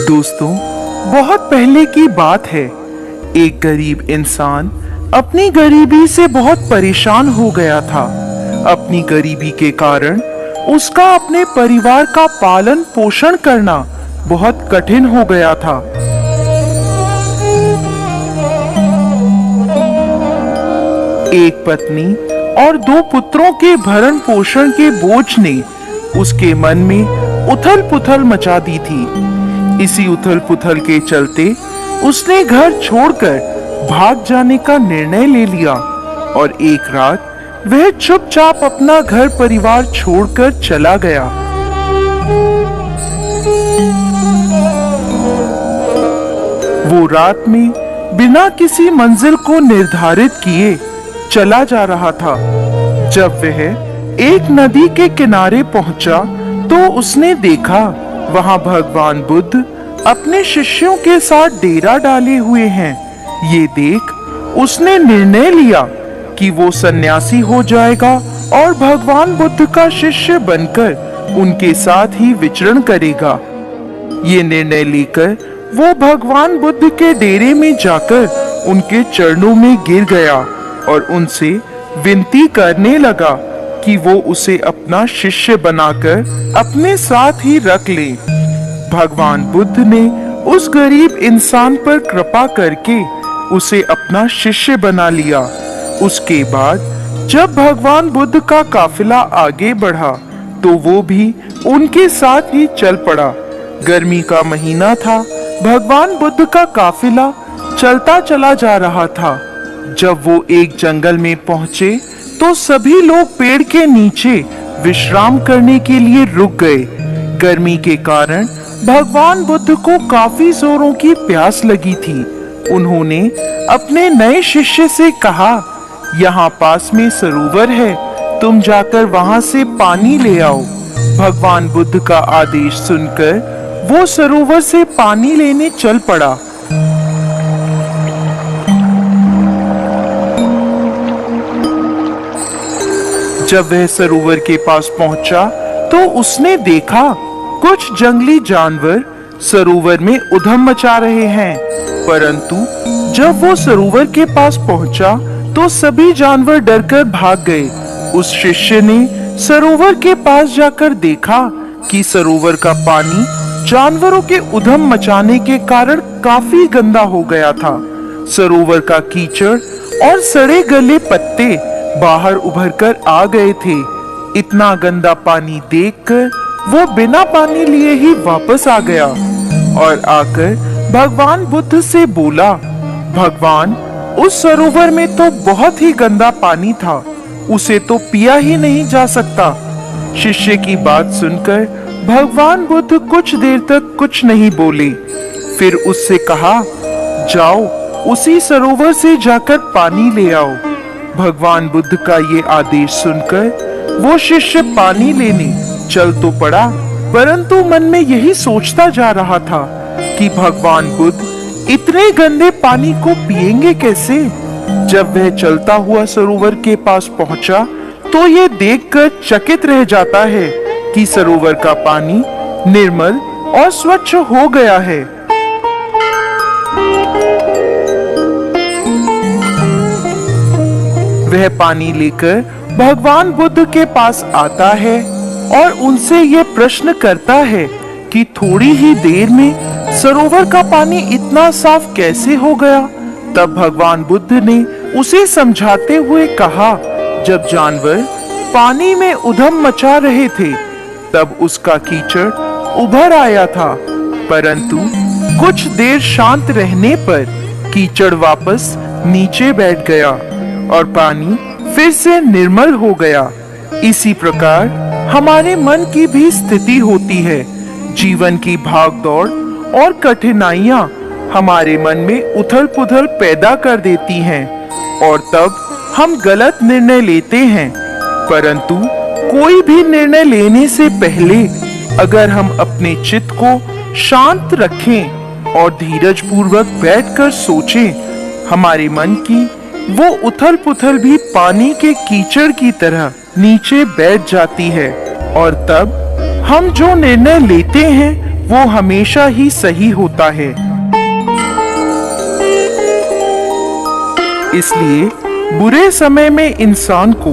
दोस्तों, बहुत पहले की बात है। एक गरीब इंसान अपनी गरीबी से बहुत परेशान हो गया था। अपनी गरीबी के कारण उसका अपने परिवार का पालन पोषण करना बहुत कठिन हो गया था। एक पत्नी और 2 पुत्रों के भरण पोषण के बोझ ने उसके मन में उथल पुथल मचा दी थी। इसी उथल पुथल के चलते उसने घर छोड़कर भाग जाने का निर्णय ले लिया और एक रात वह चुपचाप अपना घर परिवार छोड़कर चला गया। वो रात में बिना किसी मंजिल को निर्धारित किए चला जा रहा था। जब वह एक नदी के किनारे पहुंचा तो उसने देखा वहां भगवान बुद्ध अपने शिष्यों के साथ डेरा डाले हुए हैं। ये देख उसने निर्णय लिया कि वो सन्यासी हो जाएगा और भगवान बुद्ध का शिष्य बनकर उनके साथ ही विचरण करेगा। ये निर्णय लेकर वो भगवान बुद्ध के डेरे में जाकर उनके चरणों में गिर गया और उनसे विनती करने लगा कि वो उसे अपना शिष्य बनाकर अपने साथ ही रख ले। भगवान बुद्ध ने उस गरीब इंसान पर कृपा करके उसे अपना शिष्य बना लिया। उसके बाद जब भगवान बुद्ध का काफिला आगे बढ़ा तो वो भी उनके साथ ही चल पड़ा। गर्मी का महीना था। भगवान बुद्ध का काफिला चलता चला जा रहा था। जब वो एक जंगल में पहुंचे तो सभी लोग पेड़ के नीचे विश्राम करने के लिए रुक गए। गर्मी के कारण भगवान बुद्ध को काफी जोरों की प्यास लगी थी। उन्होंने अपने नए शिष्य से कहा, यहाँ पास में सरोवर है, तुम जाकर वहां से पानी ले आओ। भगवान बुद्ध का आदेश सुनकर वो सरोवर से पानी लेने चल पड़ा। जब वह सरोवर के पास पहुंचा तो उसने देखा कुछ जंगली जानवर सरोवर में उधम मचा रहे हैं। परंतु जब वो सरोवर के पास पहुंचा तो सभी जानवर डरकर भाग गए। उस शिष्य ने सरोवर के पास जाकर देखा कि सरोवर का पानी जानवरों के उधम मचाने के कारण काफी गंदा हो गया था। सरोवर का कीचड़ और सड़े गले पत्ते बाहर उभर कर आ गए थे। इतना गंदा पानी देखकर वो बिना पानी लिए ही वापस आ गया और आकर भगवान बुद्ध से बोला, भगवान, उस सरोवर में तो बहुत ही गंदा पानी था, उसे तो पिया ही नहीं जा सकता। शिष्य की बात सुनकर भगवान बुद्ध कुछ देर तक कुछ नहीं बोले। फिर उससे कहा, जाओ उसी सरोवर से जाकर पानी ले आओ। भगवान बुद्ध का ये आदेश सुनकर वो शिष्य पानी लेने चल तो पड़ा, परंतु मन में यही सोचता जा रहा था कि भगवान बुद्ध इतने गंदे पानी को पिएंगे कैसे। जब वह चलता हुआ सरोवर के पास पहुंचा तो ये देखकर चकित रह जाता है कि सरोवर का पानी निर्मल और स्वच्छ हो गया है। वह पानी लेकर भगवान बुद्ध के पास आता है और उनसे ये प्रश्न करता है कि थोड़ी ही देर में सरोवर का पानी इतना साफ कैसे हो गया। तब भगवान बुद्ध ने उसे समझाते हुए कहा, जब जानवर पानी में उधम मचा रहे थे तब उसका कीचड़ उभर आया था, परंतु कुछ देर शांत रहने पर कीचड़ वापस नीचे बैठ गया और पानी फिर से निर्मल हो गया। इसी प्रकार हमारे मन की भी स्थिति होती है। जीवन की भागदौड़ और कठिनाइयां हमारे मन में उथल पुथल पैदा कर देती हैं और तब हम गलत निर्णय लेते हैं। परंतु कोई भी निर्णय लेने से पहले अगर हम अपने चित्त को शांत रखें और धीरज पूर्वक बैठकर सोचें, हमारे मन की वो उथल पुथल भी पानी के कीचड़ की तरह नीचे बैठ जाती है और तब हम जो निर्णय लेते हैं वो हमेशा ही सही होता है। इसलिए बुरे समय में इंसान को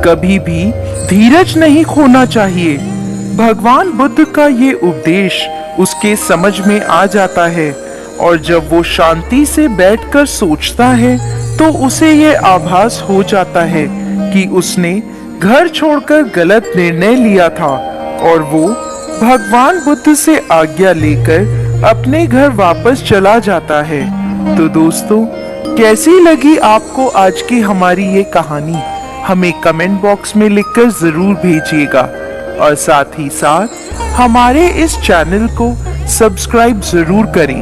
कभी भी धीरज नहीं खोना चाहिए। भगवान बुद्ध का ये उपदेश उसके समझ में आ जाता है और जब वो शांति से बैठकर सोचता है तो उसे ये आभास हो जाता है कि उसने घर छोड़कर गलत निर्णय लिया था और वो भगवान बुद्ध से आज्ञा लेकर अपने घर वापस चला जाता है। तो दोस्तों, कैसी लगी आपको आज की हमारी ये कहानी? हमें कमेंट बॉक्स में लिखकर जरूर भेजिएगा और साथ ही साथ हमारे इस चैनल को सब्सक्राइब जरूर करें।